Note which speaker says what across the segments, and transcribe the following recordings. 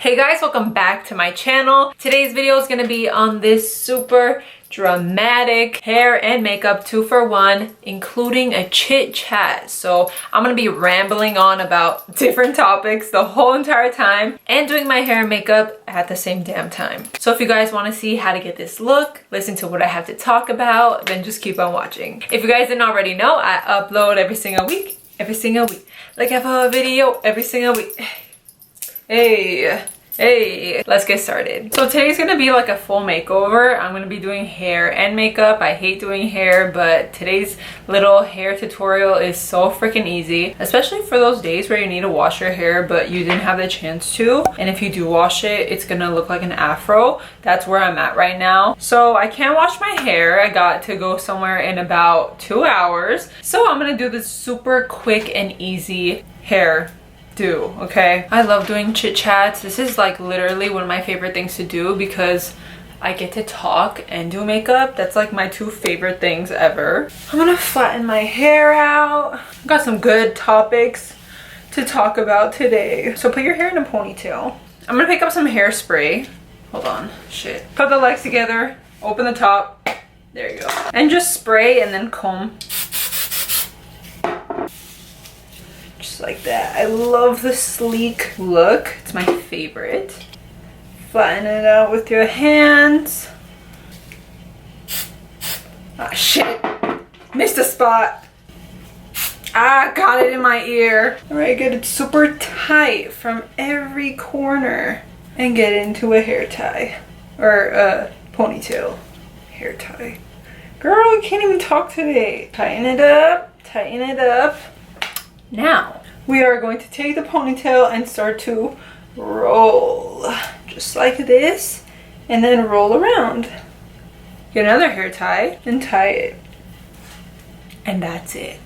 Speaker 1: Hey guys, welcome back to my channel. Today's video is going to be on this super dramatic hair and makeup 2-for-1, including a chit chat. So I'm going to be rambling on about different topics the whole entire time and doing my hair and makeup at the same damn time. So if you guys want to see how to get this look, listen to what I have to talk about, then just keep on watching. If you guys didn't already know, I upload every single week. Like I have a video every single week. Hey, let's get started. So today's gonna be like a full makeover. I'm gonna be doing hair and makeup. I hate doing hair, but today's little hair tutorial is so freaking easy, especially for those days where you need to wash your hair but you didn't have the chance to. And if you do wash it, it's gonna look like an afro. That's where I'm at right now. So I can't wash my hair. I got to go somewhere in about 2 hours. So I'm gonna do this super quick and easy hair okay? I love doing chit chats. This is like literally one of my favorite things to do because I get to talk and do makeup. That's like my two favorite things ever. I'm gonna flatten my hair out. Got some good topics to talk about today. So put your hair in a ponytail. I'm gonna pick up some hairspray. Hold on, shit. Put the legs together, open the top. There you go. And just spray and then comb. Like that. I love the sleek look. It's my favorite. Flatten it out with your hands. Ah, shit. Missed a spot. Ah, got it in my ear. Alright, get it super tight from every corner and get into a hair tie. Or a ponytail. Hair tie. Girl, I can't even talk today. Tighten it up. Tighten it up. Now, we are going to take the ponytail and start to roll. Just like this. And then roll around. Get another hair tie and tie it. And that's it.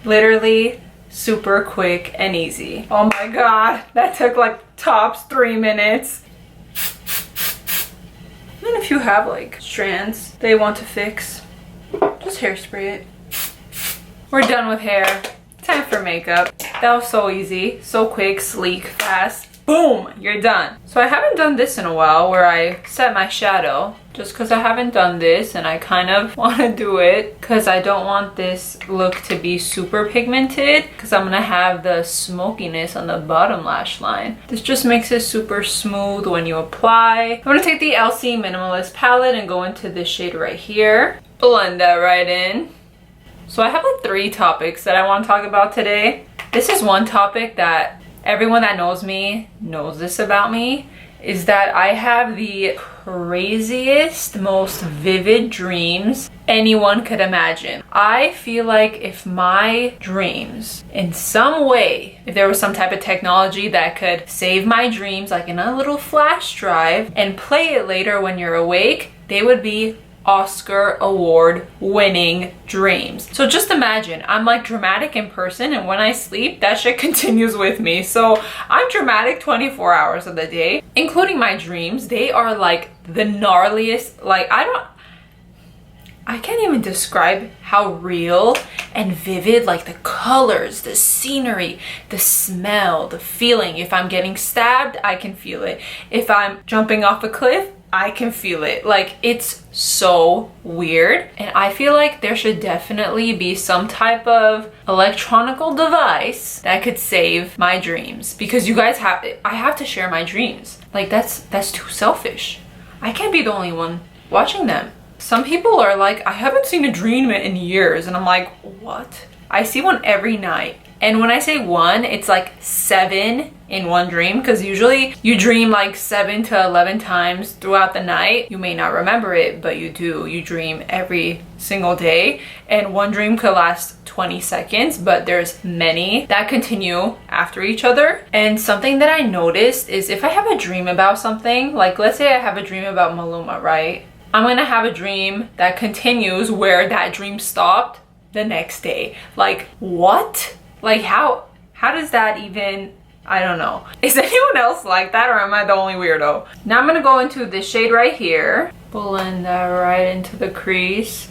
Speaker 1: Literally super quick and easy. Oh my god. That took like tops 3 minutes. And if you have like strands they want to fix, just hairspray it. We're done with hair. Time for makeup. That was so easy, so quick, sleek, fast. Boom, you're done. So I haven't done this in a while where I set my shadow just because I haven't done this and I kind of want to do it because I don't want this look to be super pigmented because I'm gonna have the smokiness on the bottom lash line. This just makes it super smooth when you apply. I'm gonna take the Elcie Minimalist palette and go into this shade right here. Blend that right in. So I have like 3 topics that I want to talk about today. This is one topic that everyone that knows me knows this about me, is that I have the craziest, most vivid dreams anyone could imagine. I feel like if my dreams, in some way, if there was some type of technology that could save my dreams, like in a little flash drive, and play it later when you're awake, they would be Oscar award winning dreams. So just imagine, I'm like dramatic in person and when I sleep, that shit continues with me. So I'm dramatic 24 hours of the day, including my dreams. They are like the gnarliest, like I can't even describe how real and vivid, like the colors, the scenery, the smell, the feeling. If I'm getting stabbed, I can feel it. If I'm jumping off a cliff, I can feel it. Like, it's so weird. And I feel like there should definitely be some type of electronical device that could save my dreams. Because you guys I have to share my dreams. Like, that's too selfish. I can't be the only one watching them. Some people are like, I haven't seen a dream in years. And I'm like, what? I see one every night. And when I say one, it's like 7 in one dream, because usually you dream like 7 to 11 times throughout the night. You may not remember it, but you do. You dream every single day, and one dream could last 20 seconds, but there's many that continue after each other. And something that I noticed is if I have a dream about something, like let's say I have a dream about Maluma, right? I'm gonna have a dream that continues where that dream stopped the next day. Like, what? Like, how does that even, I don't know. Is anyone else like that, or am I the only weirdo? Now I'm gonna go into this shade right here. Blend that right into the crease.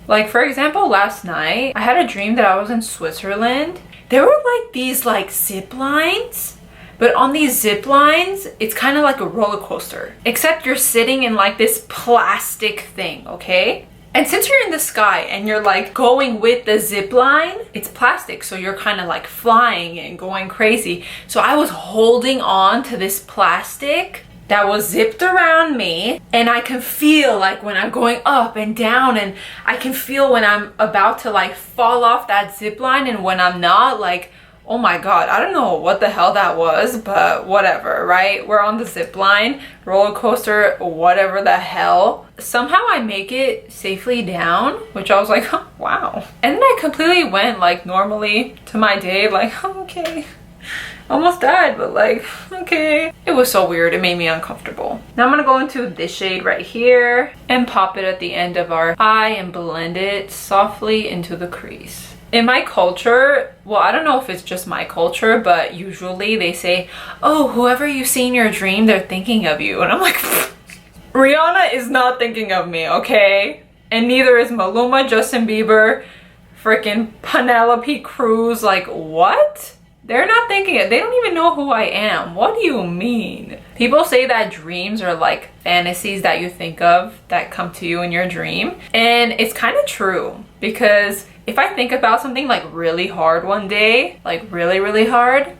Speaker 1: Like, for example, last night, I had a dream that I was in Switzerland. There were like these like zip lines But on these zip lines, it's kind of like a roller coaster, except you're sitting in like this plastic thing, okay? And since you're in the sky and you're like going with the zip line, it's plastic, so you're kind of like flying and going crazy. So I was holding on to this plastic that was zipped around me, and I can feel like when I'm going up and down, and I can feel when I'm about to like fall off that zip line and when I'm not. Like, oh my god, I don't know what the hell that was, but whatever, right? We're on the zip line, roller coaster, whatever the hell. Somehow I make it safely down, which I was like, oh, wow. And then I completely went like normally to my day, like, oh, okay. Almost died, but like, okay. It was so weird, it made me uncomfortable. Now I'm gonna go into this shade right here and pop it at the end of our eye and blend it softly into the crease. In my culture, well, I don't know if it's just my culture, but usually they say, oh, whoever you see in your dream, they're thinking of you. And I'm like, Rihanna is not thinking of me, okay? And neither is Maluma, Justin Bieber, freaking Penelope Cruz. Like, what? They're not thinking it. They don't even know who I am. What do you mean? People say that dreams are like fantasies that you think of that come to you in your dream. And it's kind of true, because if I think about something like really hard one day, like really, really hard,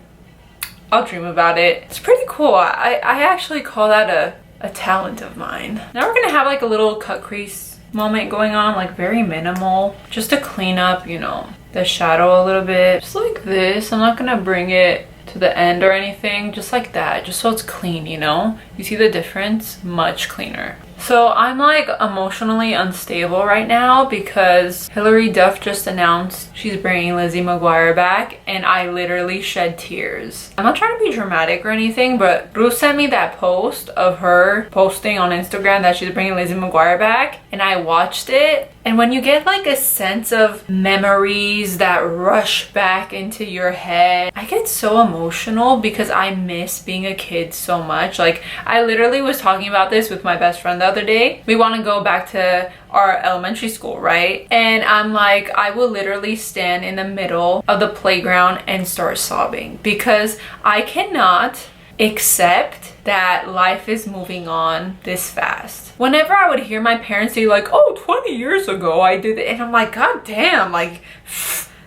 Speaker 1: I'll dream about it. It's pretty cool. I actually call that a talent of mine. Now we're gonna have like a little cut crease moment going on, like very minimal, just to clean up, you know, the shadow a little bit. Just like this. I'm not gonna bring it to the end or anything, just like that, just so it's clean, you know? You see the difference? Much cleaner. So I'm like emotionally unstable right now because Hilary Duff just announced she's bringing Lizzie McGuire back, and I literally shed tears. I'm not trying to be dramatic or anything, but Ruth sent me that post of her posting on Instagram that she's bringing Lizzie McGuire back, and I watched it. And when you get like a sense of memories that rush back into your head, I get so emotional because I miss being a kid so much. Like, I literally was talking about this with my best friend the other day. We want to go back to our elementary school, right? And I'm like, I will literally stand in the middle of the playground and start sobbing because I cannot accept that life is moving on this fast. Whenever I would hear my parents say like, oh, 20 years ago I did it, and I'm like, god damn, like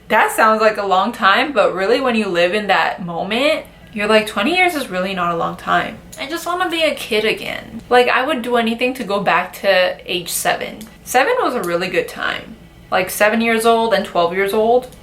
Speaker 1: that sounds like a long time, but really when you live in that moment, you're like, 20 years is really not a long time. I just want to be a kid again. Like, I would do anything to go back to age 7. 7 was a really good time. Like 7 years old and 12 years old.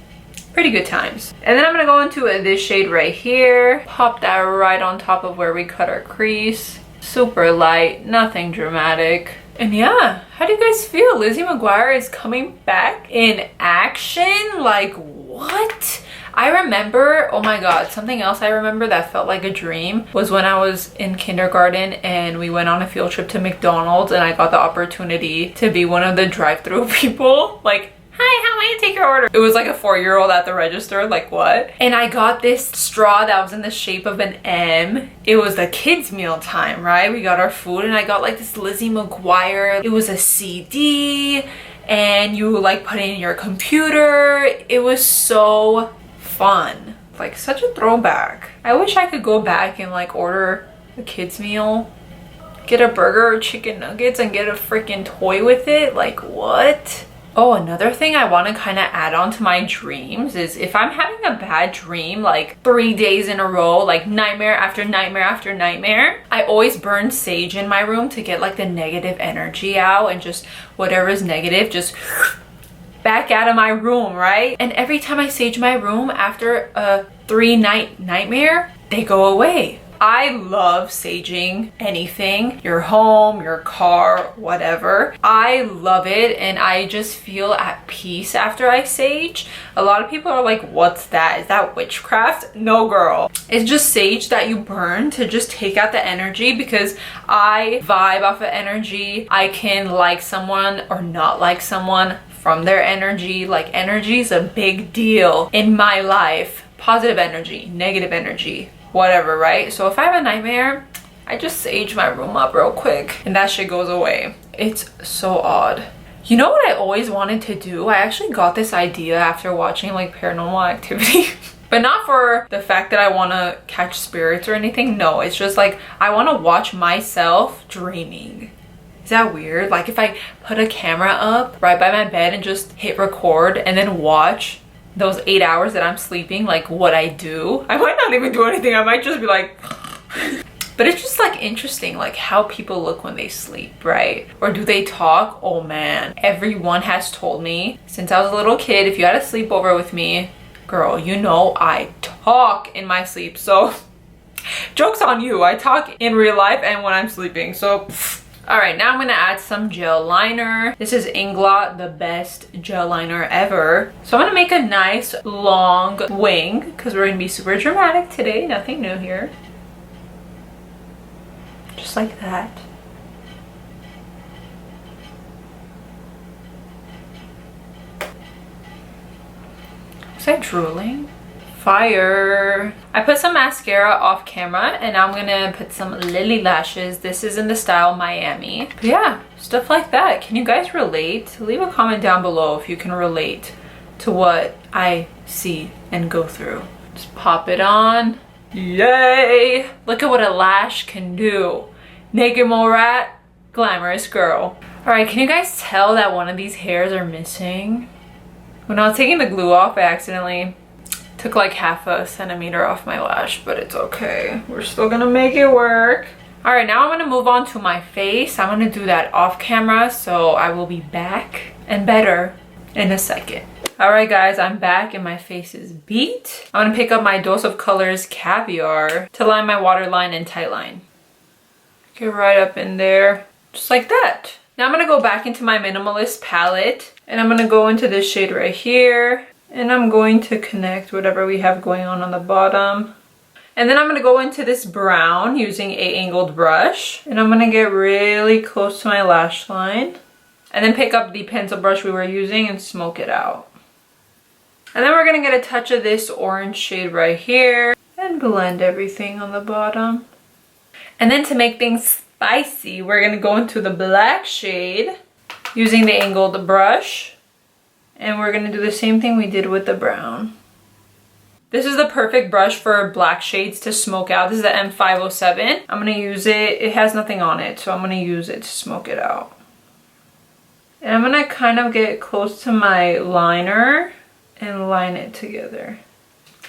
Speaker 1: Pretty good times. And then I'm gonna go into this shade right here. Pop that right on top of where we cut our crease. Super light, nothing dramatic. And yeah, how do you guys feel? Lizzie McGuire is coming back in action? Like, what? I remember, oh my god, something else I remember that felt like a dream was when I was in kindergarten and we went on a field trip to McDonald's, and I got the opportunity to be one of the drive-through people. Like, hi, how may I take your order? It was like a 4-year-old at the register, like what? And I got this straw that was in the shape of an M. It was the kids' meal time, right? We got our food and I got like this Lizzie McGuire. It was a CD and you like put it in your computer. It was so fun. Like such a throwback. I wish I could go back and like order a kids' meal, get a burger or chicken nuggets and get a freaking toy with it. Like what? Oh, another thing I want to kind of add on to my dreams is if I'm having a bad dream like 3 days in a row, like nightmare after nightmare after nightmare, I always burn sage in my room to get like the negative energy out and just whatever's negative just back out of my room, right? And every time I sage my room after a 3-night nightmare, they go away. I love saging anything, your home, your car, whatever. I love it and I just feel at peace after I sage. A lot of people are like, what's that? Is that witchcraft? No, girl. It's just sage that you burn to just take out the energy, because I vibe off of energy. I can like someone or not like someone from their energy. Like, energy is a big deal in my life. Positive energy, negative energy, whatever, right? So if I have a nightmare, I just sage my room up real quick and that shit goes away. It's so odd. You know what I always wanted to do? I actually got this idea after watching like Paranormal Activity. But not for the fact that I want to catch spirits or anything. No, it's just like I want to watch myself dreaming. Is that weird? Like if I put a camera up right by my bed and just hit record and then watch those 8 hours that I'm sleeping, like what I do. I might not even do anything. I might just be like... But it's just like interesting, like how people look when they sleep, right? Or do they talk? Oh man, everyone has told me since I was a little kid, if you had a sleepover with me, girl, you know I talk in my sleep. So joke's on you. I talk in real life and when I'm sleeping. So all right, now I'm gonna add some gel liner. This is Inglot, the best gel liner ever. So I'm gonna make a nice long wing because we're gonna be super dramatic today. Nothing new here. Just like that. Was I drooling? Fire. I put some mascara off camera and now I'm gonna put some Lilly lashes. This is in the style Miami. But yeah, stuff like that. Can you guys relate? Leave a comment down below if you can relate to what I see and go through. Just pop it on. Yay! Look at what a lash can do. Naked mole rat, glamorous girl. All right, can you guys tell that one of these hairs are missing? When I was taking the glue off, I accidentally took like half a centimeter off my lash, but it's okay. We're still gonna make it work. All right, now I'm gonna move on to my face. I'm gonna do that off camera, so I will be back and better in a second. All right, guys, I'm back and my face is beat. I'm gonna pick up my Dose of Colors Caviar to line my waterline and tightline. Get right up in there, just like that. Now I'm gonna go back into my Minimalist palette and I'm gonna go into this shade right here and I'm going to connect whatever we have going on the bottom. And then I'm gonna go into this brown using a angled brush and I'm gonna get really close to my lash line and then pick up the pencil brush we were using and smoke it out. And then we're gonna get a touch of this orange shade right here and blend everything on the bottom. And then to make things spicy, we're gonna go into the black shade using the angled brush. And we're gonna do the same thing we did with the brown. This is the perfect brush for black shades to smoke out. This is the M507. I'm gonna use it. It has nothing on it, so I'm gonna use it to smoke it out. And I'm gonna kind of get close to my liner and line it together.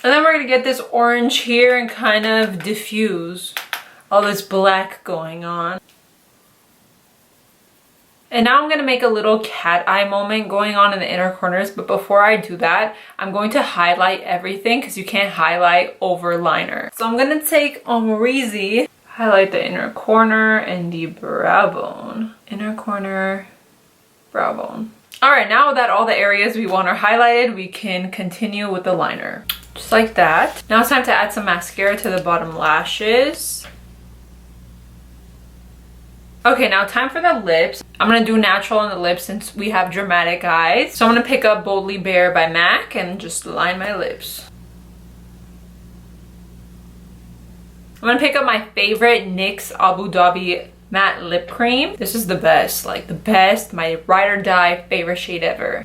Speaker 1: And then we're gonna get this orange here and kind of diffuse all this black going on. And now I'm gonna make a little cat eye moment going on in the inner corners, but before I do that, I'm going to highlight everything because you can't highlight over liner. So I'm gonna take Amrezy, highlight the inner corner and the brow bone. Inner corner, brow bone. All right, now that all the areas we want are highlighted, we can continue with the liner. Just like that. Now it's time to add some mascara to the bottom lashes. Okay, now time for the lips. I'm gonna do natural on the lips since we have dramatic eyes. So I'm gonna pick up Boldly Bare by MAC and just line my lips. I'm gonna pick up my favorite NYX Abu Dhabi matte lip cream. This is the best, like the best, my ride or die favorite shade ever.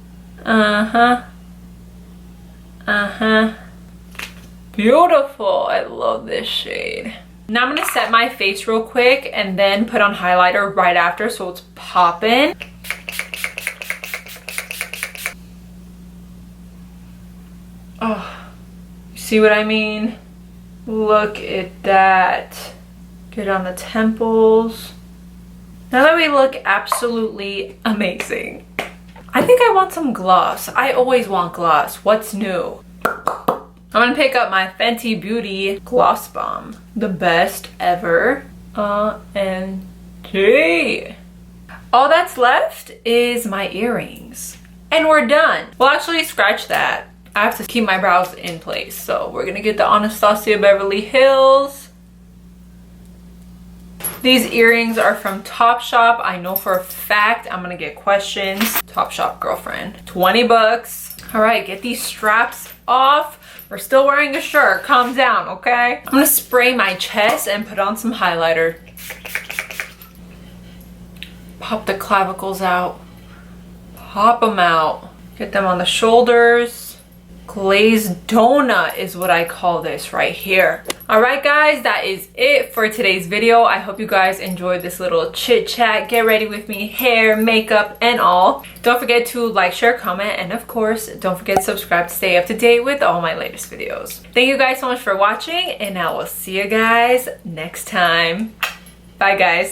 Speaker 1: Beautiful, I love this shade. Now I'm gonna set my face real quick and then put on highlighter right after so it's poppin'. Oh, you see what I mean? Look at that. Get on the temples. Now that we look absolutely amazing. I think I want some gloss. I always want gloss. What's new? I'm gonna pick up my Fenty Beauty Gloss Bomb. The best ever. OMG. All that's left is my earrings. And we're done. Well, actually, scratch that. I have to keep my brows in place. So we're gonna get the Anastasia Beverly Hills. These earrings are from Topshop. I know for a fact I'm gonna get questions. Topshop girlfriend. 20 bucks. All right, get these straps off. We're still wearing a shirt. Calm down, okay? I'm gonna spray my chest and put on some highlighter. Pop the clavicles out. Pop them out. Get them on the shoulders. glazed donut is what I call this right here. Alright guys, that is it for today's video. I hope you guys enjoyed this little chit chat. Get ready with me, hair, makeup, and all. Don't forget to like, share, comment, and of course, don't forget to subscribe to stay up to date with all my latest videos. Thank you guys so much for watching, and I will see you guys next time. Bye guys.